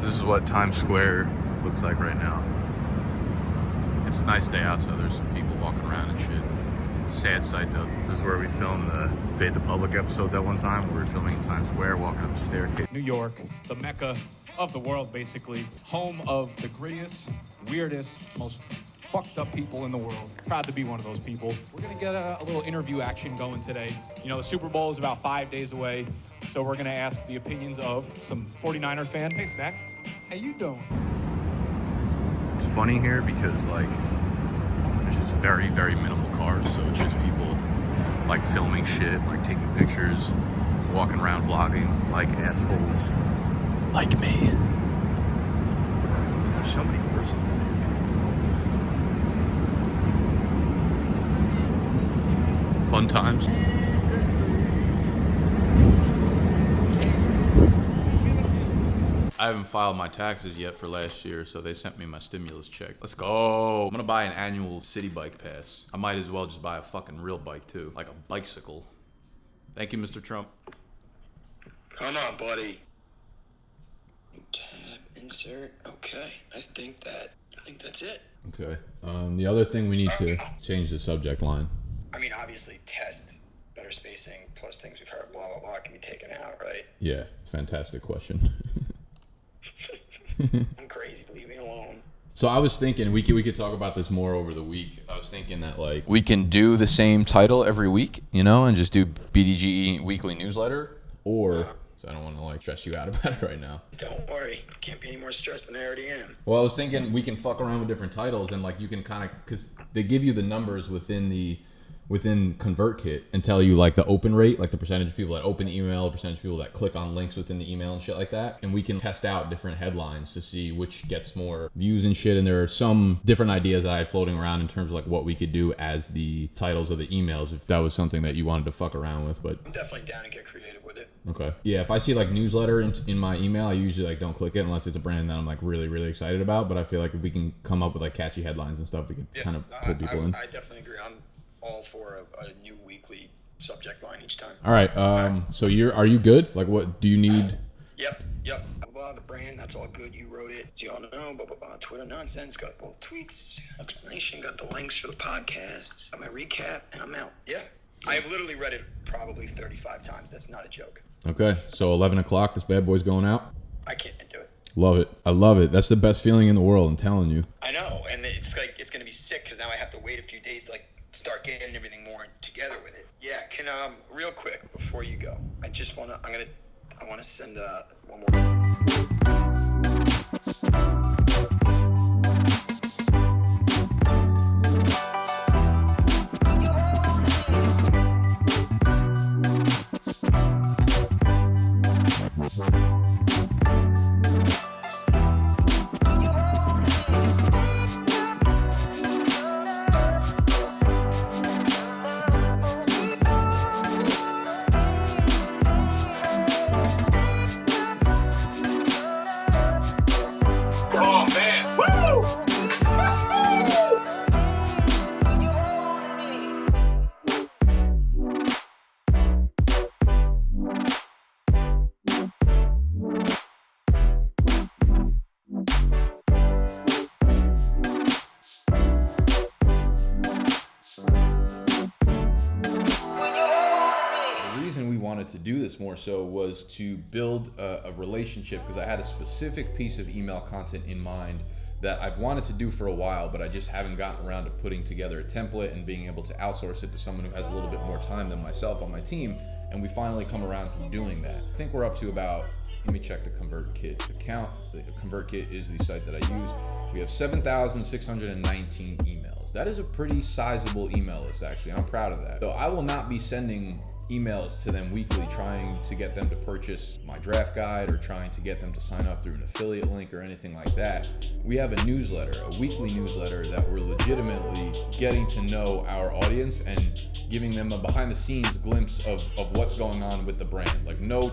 So this is what Times Square looks like right now. It's a nice day out, so there's some people walking around and shit. It's a sad sight though. This is where we filmed the Fade the Public episode that one time. We were filming in Times Square, walking up the staircase. New York, the mecca of the world, basically. Home of the grittiest, weirdest, most fucked up people in the world. Proud to be one of those people. We're gonna get a little interview action going today. You know, the Super Bowl is about 5 days away, so we're gonna ask the opinions of some 49er fan. Hey, Snack, how you doing? It's funny here because like there's just very, very minimal cars, so it's just people like filming shit, like taking pictures, walking around vlogging like assholes like me. There's so many horses in here too. Fun times. I haven't filed my taxes yet for last year, so they sent me my stimulus check. Let's go. I'm gonna buy an annual city bike pass. I might as well just buy a fucking real bike too, like a bicycle. Thank you, Mr. Trump. Come on, buddy. Tab, insert. Okay, I think that's it. Okay. The other thing we need to change the subject line. I mean, obviously, test, better spacing, plus things we've heard, blah, blah, blah, can be taken out, right? Yeah, fantastic question. I'm crazy, leave me alone. So I was thinking we could talk about this more over the week. I was thinking that like we can do the same title every week, you know, and just do BDGE weekly newsletter, or so I don't want to like stress you out about it right now. Don't worry, can't be any more stressed than I already am. Well, I was thinking we can fuck around with different titles and like you can kind of, because they give you the numbers within ConvertKit and tell you like the open rate, like the percentage of people that open the email, the percentage of people that click on links within the email and shit like that. And we can test out different headlines to see which gets more views and shit. And there are some different ideas that I had floating around in terms of like what we could do as the titles of the emails, if that was something that you wanted to fuck around with. But I'm definitely down to get creative with it. Okay. Yeah, if I see like newsletter in my email, I usually like don't click it unless it's a brand that I'm like really, really excited about. But I feel like if we can come up with like catchy headlines and stuff, we could kind of pull people in. I definitely agree. I'm all for a new weekly subject line each time. All right. So are you good? Like, what do you need? Yep. Blah, the brand, that's all good. You wrote it. As you all know, blah, blah, blah. Twitter nonsense. Got both tweets, explanation, got the links for the podcasts, got my recap, and I'm out. Yeah. I've literally read it probably 35 times. That's not a joke. Okay. So 11 o'clock, this bad boy's going out? I can't do it. Love it. I love it. That's the best feeling in the world, I'm telling you. I know. And it's like, it's going to be sick because now I have to wait a few days to like start getting everything more together with it. Yeah, can real quick before you go, I want to send one more. To do this more so was to build a relationship, because I had a specific piece of email content in mind that I've wanted to do for a while, but I just haven't gotten around to putting together a template and being able to outsource it to someone who has a little bit more time than myself on my team, and we finally come around to doing that. I think we're up to about, let me check the ConvertKit account. The ConvertKit is the site that I use. We have 7,619 emails. That is a pretty sizable email list actually, and I'm proud of that. So I will not be sending emails to them weekly trying to get them to purchase my draft guide or trying to get them to sign up through an affiliate link or anything like that. We have a newsletter, a weekly newsletter that we're legitimately getting to know our audience and giving them a behind the scenes glimpse of what's going on with the brand. Like no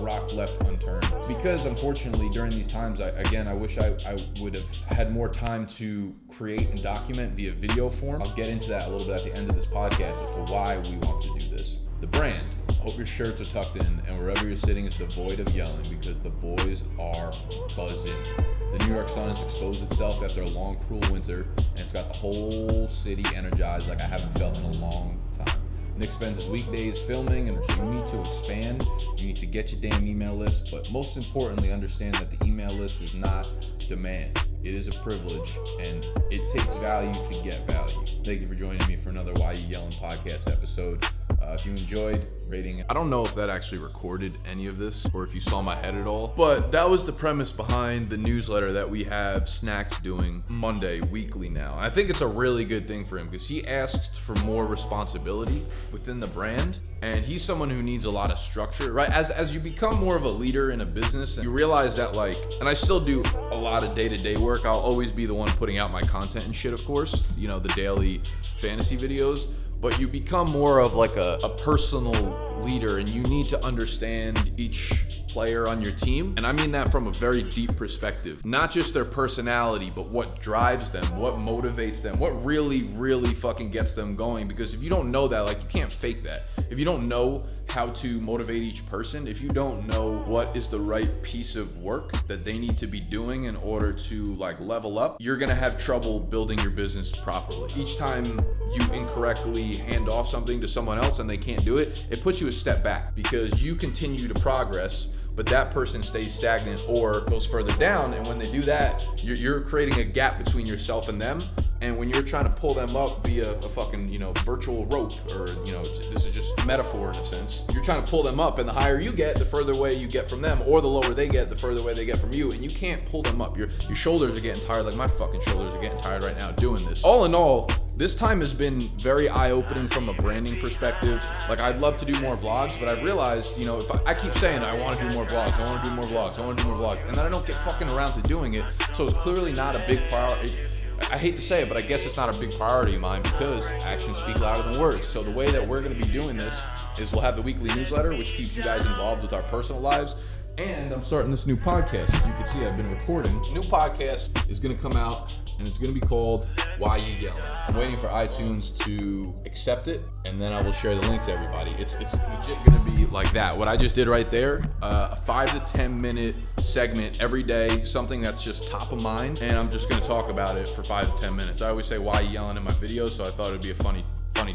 rock left unturned. Because unfortunately during these times, I wish I would have had more time to create and document via video form. I'll get into that a little bit at the end of this podcast as to why we want to do this. The brand, Hope your shirts are tucked in, and wherever you're sitting is devoid of yelling, because the boys are buzzing. The New York Sun has exposed itself after a long, cruel winter, and it's got the whole city energized like I haven't felt in a long time. Nick spends his weekdays filming, and you need to expand. You need to get your damn email list, but most importantly, understand that the email list is not demand. It is a privilege, and it takes value to get value. Thank you for joining me for another Why You Yellin' podcast episode. If you enjoyed, rating it. I don't know if that actually recorded any of this or if you saw my head at all, but that was the premise behind the newsletter that we have Snacks doing Monday weekly now. I think it's a really good thing for him because he asked for more responsibility within the brand, and he's someone who needs a lot of structure, right? As you become more of a leader in a business, you realize that, like, and I still do a lot of day-to-day work. I'll always be the one putting out my content and shit, of course, you know, the daily fantasy videos. But you become more of like a personal leader, and you need to understand each player on your team. And I mean that from a very deep perspective. Not just their personality, but what drives them, what motivates them, what really, really fucking gets them going. Because if you don't know that, like, you can't fake that. If you don't know how to motivate each person, if you don't know what is the right piece of work that they need to be doing in order to like level up, you're gonna have trouble building your business properly. Each time you incorrectly hand off something to someone else and they can't do it, it puts you a step back because you continue to progress, but that person stays stagnant or goes further down. And when they do that, you're creating a gap between yourself and them. And when you're trying to pull them up via a fucking, you know, virtual rope, or, you know, this is just metaphor in a sense, you're trying to pull them up, and the higher you get, the further away you get from them, or the lower they get, the further away they get from you, and you can't pull them up. Your shoulders are getting tired, like my fucking shoulders are getting tired right now doing this. All in all, this time has been very eye-opening from a branding perspective. Like, I'd love to do more vlogs, but I've realized, you know, if I keep saying I want to do more vlogs, I want to do more vlogs, I want to do more vlogs, and then I don't get fucking around to doing it, so it's clearly not a big priority. I hate to say it, but I guess it's not a big priority of mine because actions speak louder than words. So the way that we're going to be doing this is we'll have the weekly newsletter, which keeps you guys involved with our personal lives. And I'm starting this new podcast. As you can see, I've been recording. New podcast is going to come out, and it's going to be called Why You Yellin'. I'm waiting for iTunes to accept it, and then I will share the link to everybody. It's legit going to be like that. What I just did right there, a 5 to 10 minute segment every day, something that's just top of mind, and I'm just going to talk about it for 5 to 10 minutes. I always say Why You Yellin' in my videos, so I thought it'd be a funny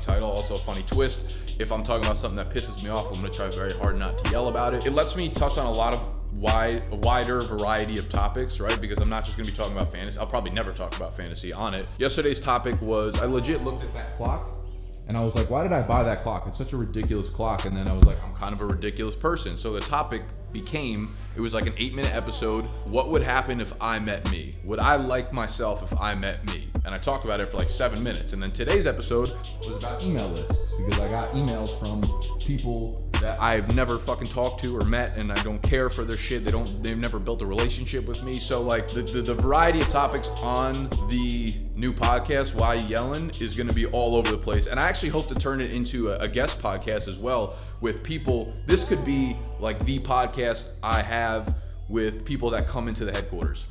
title, also a funny twist. If I'm talking about something that pisses me off, I'm gonna try very hard not to yell about it. It lets me touch on a lot of a wider variety of topics, right? Because I'm not just gonna be talking about fantasy. I'll probably never talk about fantasy on it. Yesterday's topic was, I legit looked at that clock and I was like, why did I buy that clock? It's such a ridiculous clock. And then I was like, I'm kind of a ridiculous person. So the topic became, it was like an 8-minute episode. What would happen if I met me? Would I like myself if I met me? And I talked about it for like 7 minutes. And then today's episode was about email lists, because I got emails from people that I've never fucking talked to or met, and I don't care for their shit. They've never built a relationship with me. So like the variety of topics on the new podcast, Why You Yellin', is gonna be all over the place. And I actually hope to turn it into a guest podcast as well with people. This could be like the podcast I have with people that come into the headquarters.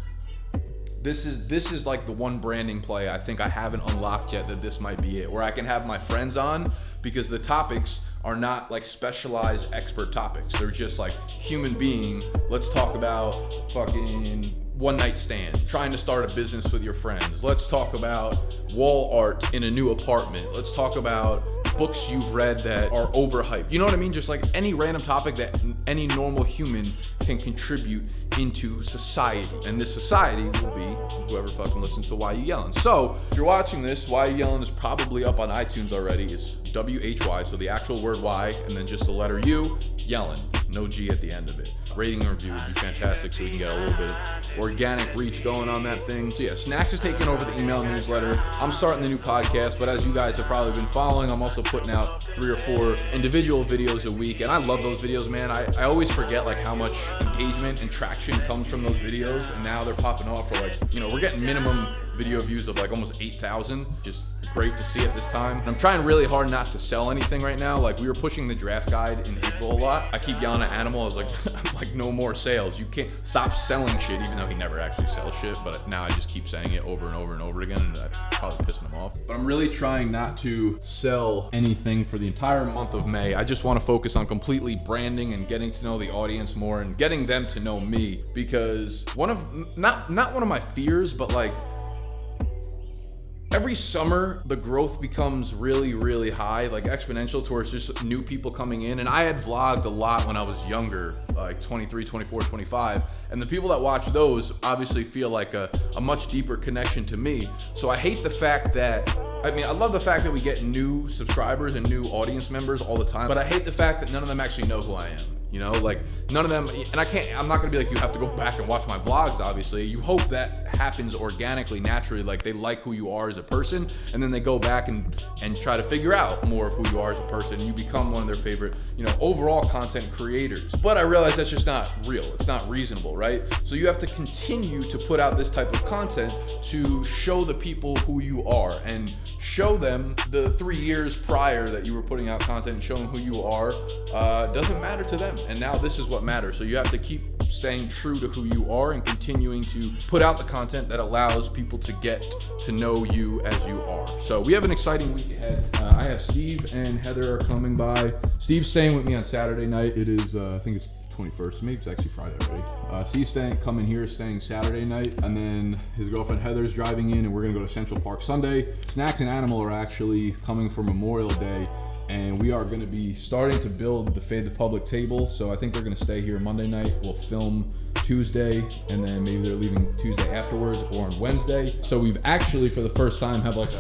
This is like the one branding play I think I haven't unlocked yet, that this might be it, where I can have my friends on, because the topics are not like specialized expert topics. They're just like human being. Let's talk about fucking one night stand, trying to start a business with your friends. Let's talk about wall art in a new apartment. Let's talk about books you've read that are overhyped. You know what I mean? Just like any random topic that any normal human can contribute into society. And this society will be whoever fucking listens to Why You Yellin'. So if you're watching this, Why You Yellin' is probably up on iTunes already. It's WHY, so the actual word Y, and then just the letter U, Yellin'. No G at the end of it. Rating and review would be fantastic, so we can get a little bit of organic reach going on that thing. So yeah, Snacks is taking over the email newsletter. I'm starting the new podcast, but as you guys have probably been following, I'm also putting out 3 or 4 individual videos a week, and I love those videos, man. I always forget like how much engagement and traction comes from those videos, and now they're popping off for like, you know, we're getting minimum video views of like almost 8,000. Just great to see at this time. And I'm trying really hard not to sell anything right now. Like, we were pushing the draft guide in April a lot. I keep yelling at Animal. I was like, I'm like, no more sales. You can't stop selling shit, even though he never actually sells shit. But now I just keep saying it over and over and over again, and I'm probably pissing him off. But I'm really trying not to sell anything for the entire month of May. I just want to focus on completely branding and getting to know the audience more and getting them to know me, because not one of my fears, but like, every summer, the growth becomes really, really high, like exponential, towards just new people coming in. And I had vlogged a lot when I was younger, like 23, 24, 25. And the people that watch those obviously feel like a much deeper connection to me. So I hate the fact that, I mean, I love the fact that we get new subscribers and new audience members all the time, but I hate the fact that none of them actually know who I am. You know, like none of them, and I'm not gonna be like, you have to go back and watch my vlogs, obviously. You hope that happens organically, naturally, like they like who you are as a person, and then they go back and try to figure out more of who you are as a person, and you become one of their favorite, you know, overall content creators. But I realize that's just not real, it's not reasonable, right? So you have to continue to put out this type of content to show the people who you are, and show them the 3 years prior that you were putting out content and showing who you are doesn't matter to them. And now this is what matters. So you have to keep staying true to who you are and continuing to put out the content that allows people to get to know you as you are. So we have an exciting week ahead. I have Steve and Heather are coming by. Steve's staying with me on Saturday night. It is, I think it's 21st, maybe it's actually Friday already. Steve's staying Saturday night, and then his girlfriend Heather's driving in, and we're gonna go to Central Park Sunday. Snacks and Animal are actually coming for Memorial Day, and we are gonna be starting to build the Fade the Public table. So I think they're gonna stay here Monday night. We'll film Tuesday, and then maybe they're leaving Tuesday afterwards or on Wednesday. So we've actually, for the first time, have like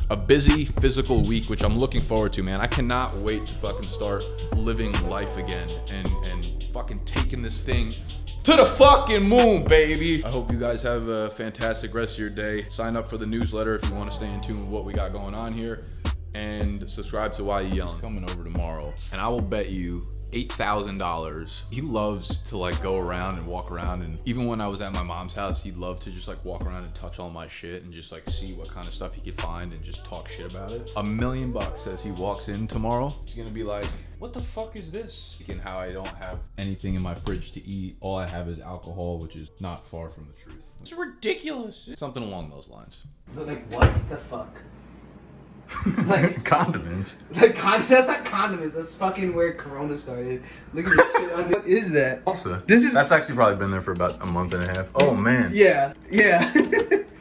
a busy physical week, which I'm looking forward to, man. I cannot wait to fucking start living life again and fucking taking this thing to the fucking moon, baby. I hope you guys have a fantastic rest of your day. Sign up for the newsletter if you want to stay in tune with what we got going on here, and subscribe to Why You Yelling. He's coming over tomorrow, and I will bet you $8,000. He loves to like go around and walk around, and even when I was at my mom's house, he'd love to just like walk around and touch all my shit and just like see what kind of stuff he could find and just talk shit about it. $1 million says he walks in tomorrow. He's gonna be like, what the fuck is this? And how I don't have anything in my fridge to eat. All I have is alcohol, which is not far from the truth. It's ridiculous. Something along those lines. Like, what the fuck? Like condiments. Like that's not condiments. That's fucking where Corona started. Look at this shit on. What is that? Also, that's actually probably been there for about a month and a half. Oh man. Yeah.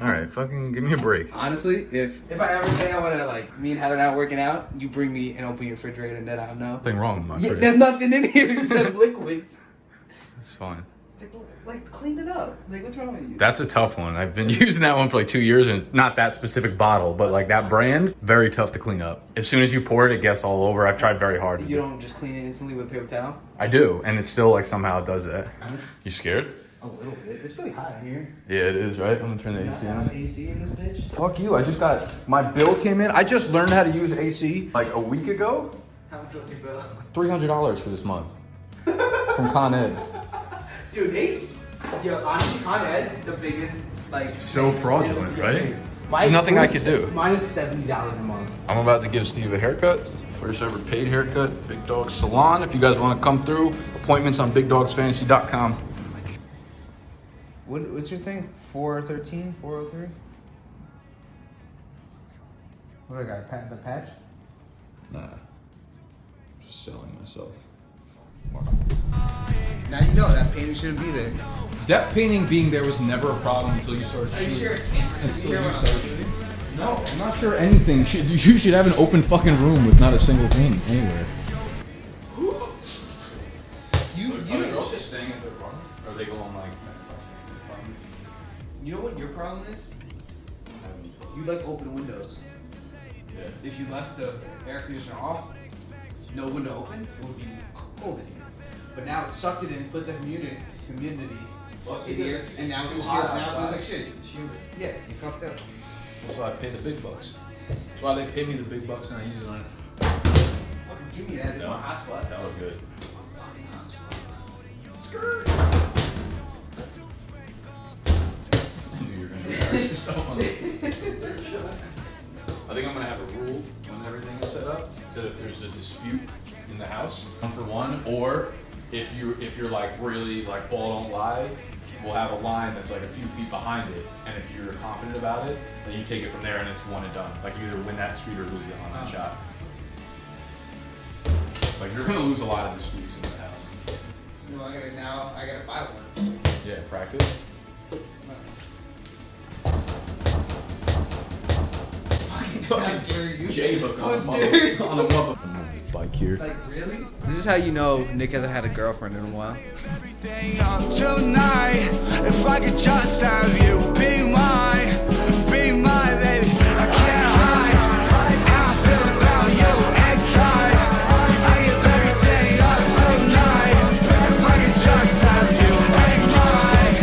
All right, fucking give me a break. Honestly, if I ever say I wanna, like, me and Heather not working out, you bring me and open your refrigerator and then I'll know. Nothing wrong with my fridge. There's nothing in here except liquids. That's fine. Like, clean it up. Like, what's wrong with you? That's a tough one. I've been using that one for like 2 years, and not that specific bottle, but like that brand, very tough to clean up. As soon as you pour it, it gets all over. I've tried very hard. You don't just clean it instantly with a paper towel? I do, and it still like somehow does that. You scared? A little bit. It's really hot in here. Yeah, it is, right? I'm gonna turn the AC on. AC in this bitch? Fuck you. I just got, my bill came in. I just learned how to use AC like a week ago. How much was your bill? $300 for this month from Con Ed. Dude, honestly, Con Ed, the biggest, like... So fraudulent, right? There's nothing I could do. Mine is $70 a month. I'm about to give Steve a haircut. First ever paid haircut. Big Dog Salon. If you guys want to come through, appointments on BigDogsFantasy.com. What's your thing? 413? 403? What do I got? The patch? Nah. Just selling myself. Now you know that painting shouldn't be there. That painting being there was never a problem until you started shooting. sure? No, I'm not sure anything. You should have an open fucking room with not a single thing anywhere. Are the girls just staying at their apartment? Or are they going like... You know what your problem is? You like open windows. Yeah. If you left the air conditioner off, no window open, it would be cold in here. But now it sucked it in, put the humidity in here, and now it's hot. Now it feels like shit. It's humid. Yeah, you fucked up. That's why I pay the big bucks. That's why they pay me the big bucks and I use it on it. Fucking give me that. No, hotspot. That look good. I knew you were gonna do that. yourself on the. I think I'm gonna have a rule when everything is set up that if there's a dispute in the house, 1 for 1, or if you're like really like ball don't lie, we'll have a line that's like a few feet behind it, and if you're confident about it, then you take it from there and it's one and done. Like you either win that dispute or lose it on that shot. Like you're gonna lose a lot of disputes in the house. Well, I gotta buy one. Yeah, practice. How dare you? J-hook on a How dare you? mother bike here. Like, really? This is how you know Nick hasn't had a girlfriend in a while. Everything on tonight. If I could just have you be my baby. I can't hide how I feel about you inside. I give everything up tonight. If I could just have you be mine.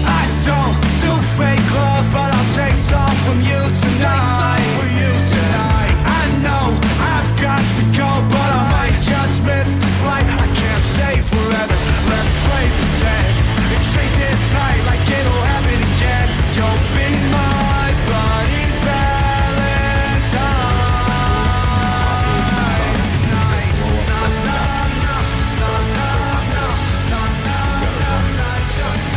I don't do fake love, but I'll take some from you tonight. I know I've got to go, but I might just miss the flight. I can't stay forever. Let's play pretend and treat this night like it'll happen again. You'll be my bloody Valentine tonight. Just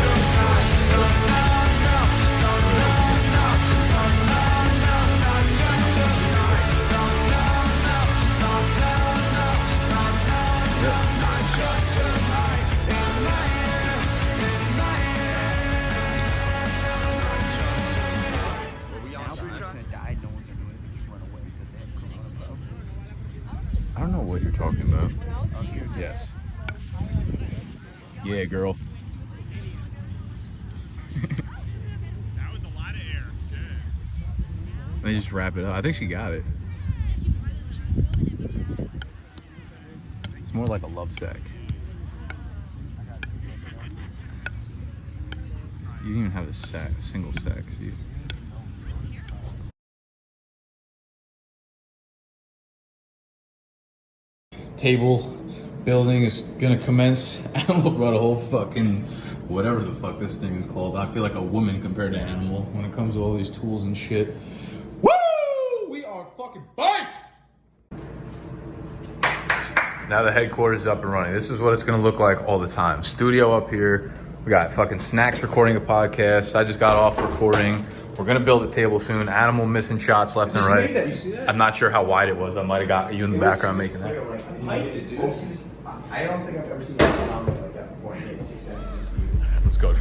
tonight. I don't know what you're talking about. Yes. Yeah, girl. That was a lot of air. Good. They just wrap it up. I think she got it. It's more like a love sack. You didn't even have a single sack, Steve. Table building is gonna commence. Animal brought a whole fucking whatever the fuck this thing is called. I feel like a woman compared to Animal when it comes to all these tools and shit. Woo! We are fucking biked! Now the headquarters is up and running. This is what it's gonna look like all the time. Studio up here. We got fucking Snacks recording a podcast. I just got off recording. We're gonna build a table soon. Animal missing shots left and right. You see that? I'm not sure how wide it was. I might have got you in the background making that. I don't think I've ever seen anything like that before. It makes 6 cents. Let's go.